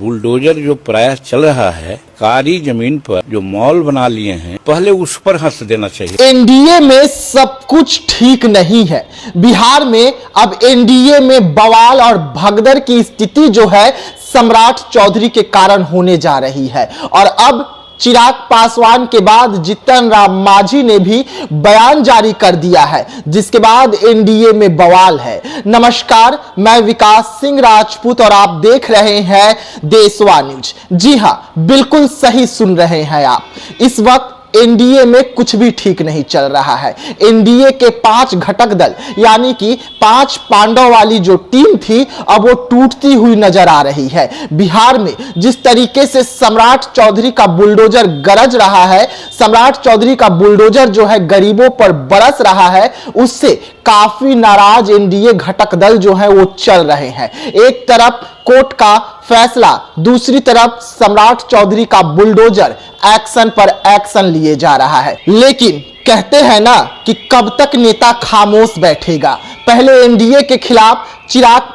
Bulldozer जो प्रयास चल रहा है, कारी जमीन पर जो मॉल बना लिए हैं, पहले उस पर हंस देना चाहिए। एनडीए में सब कुछ ठीक नहीं है। बिहार में अब एनडीए में बवाल और भगदड़ की स्थिति जो है सम्राट चौधरी के कारण होने जा रही है। और अब चिराग पासवान के बाद जीतन राम मांझी ने भी बयान जारी कर दिया है, जिसके बाद एनडीए में बवाल है। नमस्कार, मैं विकास सिंह राजपूत और आप देख रहे हैं देशवा न्यूज। जी हां, बिल्कुल सही सुन रहे हैं आप। इस वक्त एनडीए में कुछ भी ठीक नहीं चल रहा है। एनडीए के 5 घटक दल यानी कि 5 पांडव वाली जो टीम थी, अब वो टूटती हुई नजर आ रही है। बिहार में जिस तरीके से सम्राट चौधरी का बुलडोजर गरज रहा है, सम्राट चौधरी का बुलडोजर जो है गरीबों पर बरस रहा है, उससे काफी नाराज एनडीए घटक दल जो है वो चल रहे हैं। एक तरफ कोर्ट का फैसला, दूसरी तरफ सम्राट चौधरी का बुलडोजर एक्शन पर एक्शन लिए जा रहा है। लेकिन कहते हैं ना कि कब तक नेता खामोश बैठेगा। पहले एनडीए के खिलाफ चिराग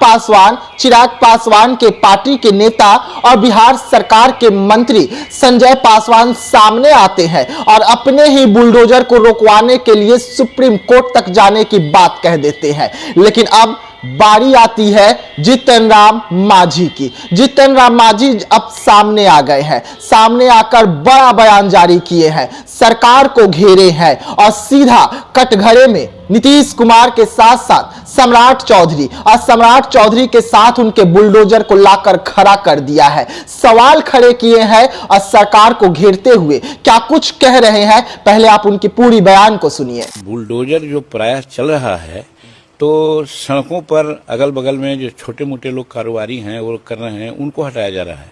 पासवान के पार्टी के नेता और बिहार सरकार के मंत्री संजय पासवान सामने आते हैं और अपने ही बुलडोजर को रोकवाने के लिए सुप्रीम कोर्ट तक जाने की बात कह देते हैं। लेकिन अब बारी आती है जीतन राम मांझी की। जीतन राम मांझी अब सामने आ गए हैं, सामने आकर बड़ा बयान जारी किए हैं, सरकार को घेरे हैं और सीधा कटघरे में नीतीश कुमार के साथ साथ सम्राट चौधरी और सम्राट चौधरी के साथ उनके बुलडोजर को लाकर खड़ा कर दिया है। सवाल खड़े किए हैं और सरकार को घेरते हुए क्या कुछ कह रहे हैं, पहले आप उनकी पूरी बयान को सुनिए। बुलडोजर जो प्रयास चल रहा है, तो सड़कों पर अगल बगल में जो छोटे मोटे लोग कारोबारी हैं वो कर रहे हैं, उनको हटाया जा रहा है।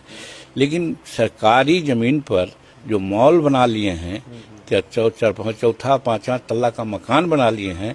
लेकिन सरकारी जमीन पर जो मॉल बना लिए हैं, चौथा 5वां तल्ला का मकान बना लिए हैं,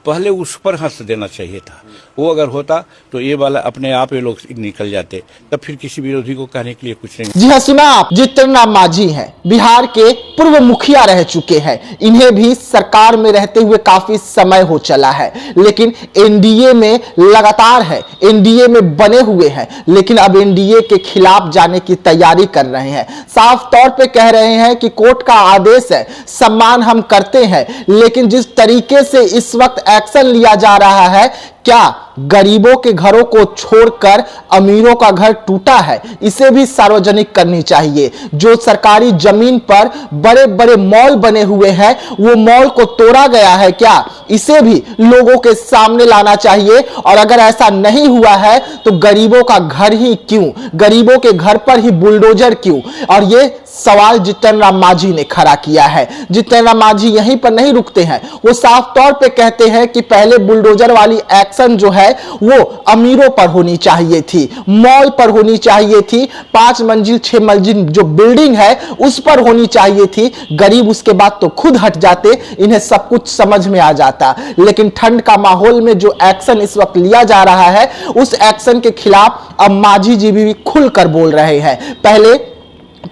पहले उस पर हंस देना चाहिए था। वो अगर होता तो ये वाला अपने आप ये लोग निकल जाते, तब फिर किसी विरोधी को कहने के लिए कुछ नहीं। जी हाँ, सुना आप। जीतन राम मांझी हैं, बिहार के पूर्व मुखिया रह चुके हैं। इन्हें भी सरकार में रहते हुए काफी समय हो चला है, लेकिन एनडीए में लगातार है, एनडीए में बने हुए हैं, लेकिन अब एनडीए के खिलाफ जाने की तैयारी कर रहे हैं। साफ तौर पे कह रहे हैं कि कोर्ट का आदेश है, सम्मान हम करते हैं, लेकिन जिस तरीके से इस वक्त एक्शन लिया जा रहा है, क्या गरीबों के घरों को छोड़कर अमीरों का घर टूटा है, इसे भी सार्वजनिक करनी चाहिए। जो सरकारी जमीन पर बड़े बड़े मॉल बने हुए हैं, वो मॉल को तोड़ा गया है क्या, इसे भी लोगों के सामने लाना चाहिए। और अगर ऐसा नहीं हुआ है तो गरीबों का घर ही क्यों, गरीबों के घर पर ही बुलडोजर क्यों? और ये सवाल जीतन राम मांझी ने खड़ा किया है। जीतन राम मांझी यहीं पर नहीं रुकते हैं, वो साफ तौर पे कहते हैं कि पहले बुलडोजर वाली एक्शन जो है वो अमीरों पर होनी चाहिए थी, मॉल पर होनी चाहिए थी, 5 मंजिल 6 मंजिल जो बिल्डिंग है उस पर होनी चाहिए थी। गरीब उसके बाद तो खुद हट जाते, इन्हें सब कुछ समझ में आ जाता। लेकिन ठंड का माहौल में जो एक्शन इस वक्त लिया जा रहा है, उस एक्शन के खिलाफ अब मांझी जी भी खुलकर बोल रहे हैं। पहले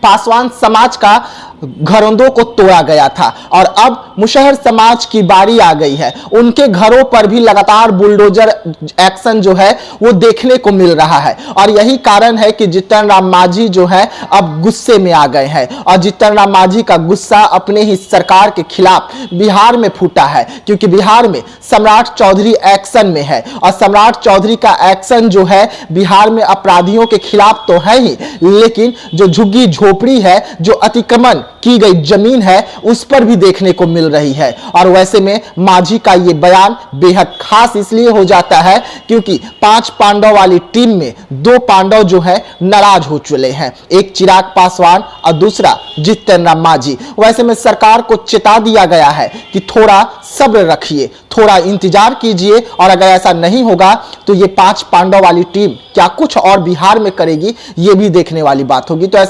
पासवान समाज का घरोंदों को तोड़ा गया था और अब मुशहर समाज की बारी आ गई है। उनके घरों पर भी लगातार बुलडोजर एक्शन जो है वो देखने को मिल रहा है और यही कारण है कि जीतन राम मांझी जो है अब गुस्से में आ गए हैं। और जीतन राम मांझी का गुस्सा अपने ही सरकार के खिलाफ बिहार में फूटा है, क्योंकि बिहार में सम्राट चौधरी एक्शन में है और सम्राट चौधरी का एक्शन जो है बिहार में अपराधियों के खिलाफ तो है ही, लेकिन जो झुग्गी झोपड़ी है, जो अतिक्रमण की गई जमीन है, उस पर भी देखने को मिल रही है। और वैसे में मांझी का यह बयान बेहद खास इसलिए हो जाता है क्योंकि 5 पांडव वाली टीम में 2 पांडव जो है नाराज हो चुके हैं, एक चिराग पासवान और दूसरा जीतन राम मांझी। वैसे में सरकार को चेता दिया गया है कि थोड़ा सब्र रखिए, थोड़ा इंतजार कीजिए, और अगर ऐसा नहीं होगा तो ये 5 पांडव वाली टीम क्या कुछ और बिहार में करेगी, ये भी देखने वाली बात होगी। तो ऐसे